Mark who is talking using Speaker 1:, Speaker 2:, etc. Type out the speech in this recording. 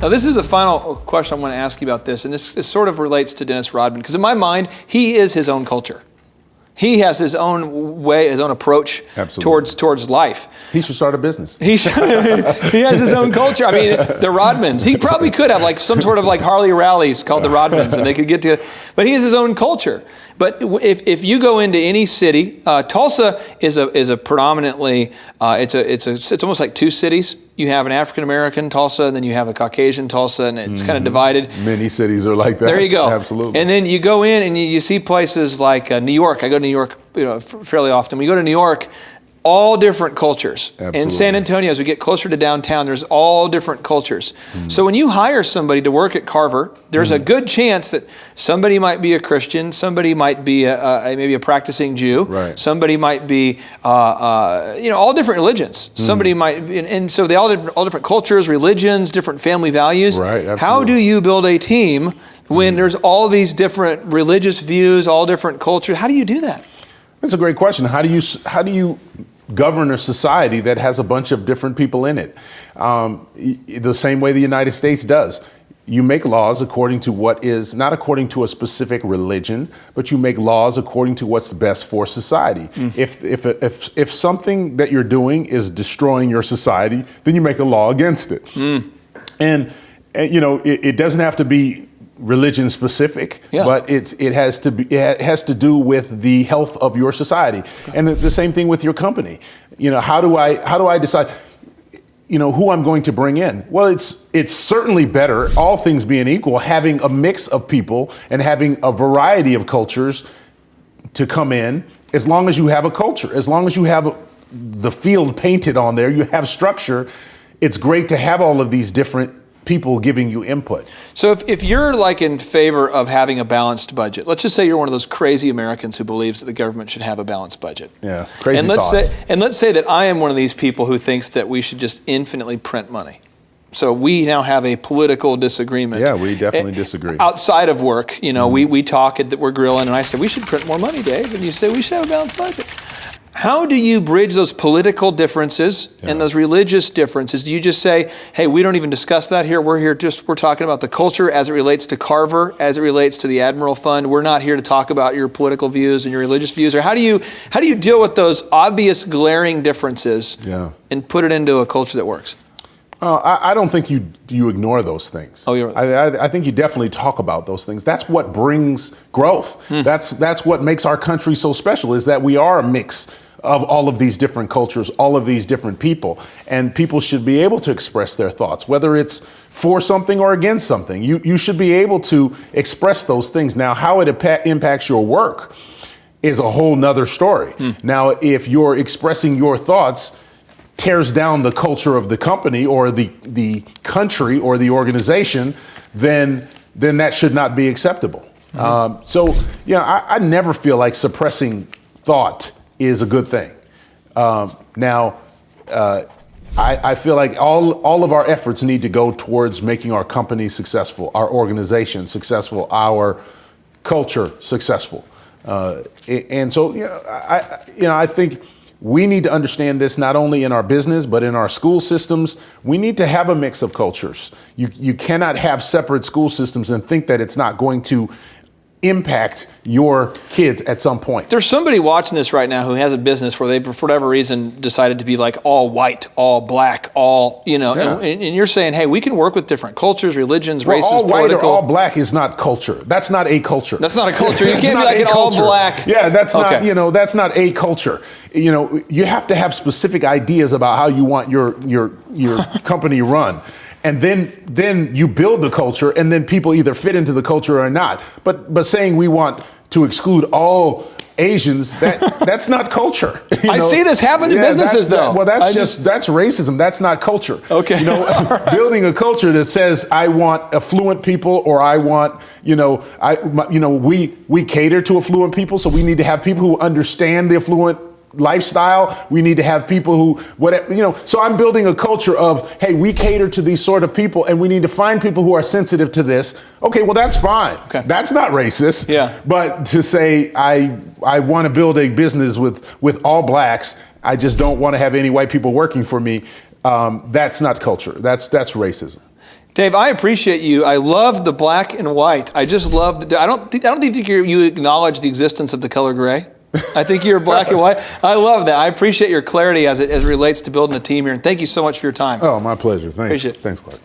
Speaker 1: Now, this is the final question I want to ask you about this, and this sort of relates to Dennis Rodman, because in my mind, he is his own culture. He has his own way, his own approach towards life.
Speaker 2: He should start a business.
Speaker 1: He has his own culture. I mean, the Rodmans. He probably could have like some sort of like Harley rallies called the Rodmans, and they could get to. But he has his own culture. But if you go into any city, Tulsa is a predominantly it's almost like two cities. You have an African American Tulsa, and then you have a Caucasian Tulsa, and it's kind of divided.
Speaker 2: Many cities are like that.
Speaker 1: There you go.
Speaker 2: Absolutely.
Speaker 1: And then you go in and you see places like New York. I go to New York, fairly often. We go to New York. All different cultures.
Speaker 2: Absolutely.
Speaker 1: In San Antonio, as we get closer to downtown, there's all different cultures. So when you hire somebody to work at Carver, there's a good chance that somebody might be a Christian, somebody might be maybe a practicing Jew,
Speaker 2: right.
Speaker 1: Somebody might be, all different religions. Somebody might, and so they all different cultures, religions, different family values.
Speaker 2: Right. Absolutely.
Speaker 1: How do you build a team when there's all these different religious views, all different cultures? How do you do that?
Speaker 2: That's a great question. How do you govern a society that has a bunch of different people in it? The same way the United States does. You make laws according to what is, not according to a specific religion, but you make laws according to what's best for society. If something that you're doing is destroying your society, then you make a law against it. And it doesn't have to be religion specific, but it has to do with the health of your society. And the same thing with your company. How do I decide who I'm going to bring in? Well, it's certainly better, all things being equal, having a mix of people and having a variety of cultures to come in, as long as you have a culture, as long as you have the field painted on there, you have structure. It's great to have all of these different people giving you input.
Speaker 1: So if you're like in favor of having a balanced budget, let's just say you're one of those crazy Americans who believes that the government should have a balanced budget.
Speaker 2: Yeah, crazy
Speaker 1: and let's say that I am one of these people who thinks that we should just infinitely print money. So we now have a political disagreement.
Speaker 2: Yeah, we definitely disagree.
Speaker 1: Outside of work, we talk, we're grilling, and I say, we should print more money, Dave. And you say, we should have a balanced budget. How do you bridge those political differences and those religious differences? Do you just say, hey, we don't even discuss that here. We're talking about the culture as it relates to Carver, as it relates to the Admiral Fund. We're not here to talk about your political views and your religious views. Or how do you deal with those obvious glaring differences and put it into a culture that works?
Speaker 2: I don't think you ignore those things.
Speaker 1: Oh, you're
Speaker 2: I think you definitely talk about those things. That's what brings growth. That's what makes our country so special, is that we are a mix of all of these different cultures, all of these different people. And people should be able to express their thoughts, whether it's for something or against something. You should be able to express those things. Now, how it impacts your work is a whole nother story. Now, if you're expressing your thoughts tears down the culture of the company or the country or the organization, then that should not be acceptable. I never feel like suppressing thought is a good thing. I feel like all of our efforts need to go towards making our company successful, our organization successful, our culture successful. I think we need to understand this not only in our business, but in our school systems. We need to have a mix of cultures. You cannot have separate school systems and think that it's not going to impact your kids at some point.
Speaker 1: There's somebody watching this right now who has a business where they, for whatever reason, decided to be like all white, all black, and you're saying, hey, we can work with different cultures, religions, races,
Speaker 2: all white
Speaker 1: political.
Speaker 2: or all black is not culture. That's not a culture.
Speaker 1: That's not a culture. You can't be like an all black.
Speaker 2: Yeah, that's not a culture. You have to have specific ideas about how you want your company run. And then you build the culture, and then people either fit into the culture or not. But saying we want to exclude all Asians, that's not culture.
Speaker 1: I see this happen in businesses, though.
Speaker 2: That's racism. That's not culture.
Speaker 1: Okay.
Speaker 2: Building a culture that says I want affluent people, or I want we cater to affluent people, so we need to have people who understand the affluent lifestyle. We need to have people who, so I'm building a culture of, hey, we cater to these sort of people, and we need to find people who are sensitive to this. Okay, well, that's fine. Okay. That's not racist.
Speaker 1: Yeah.
Speaker 2: But to say, I want to build a business with all blacks, I just don't want to have any white people working for me, that's not culture. That's racism.
Speaker 1: Dave, I appreciate you. I love the black and white. I just love. I don't think you acknowledge the existence of the color gray. I think you're black and white. I love that. I appreciate your clarity as it relates to building a team here. And thank you so much for your time.
Speaker 2: Oh, my pleasure. Thanks.
Speaker 1: Appreciate it.
Speaker 2: Thanks, Clark.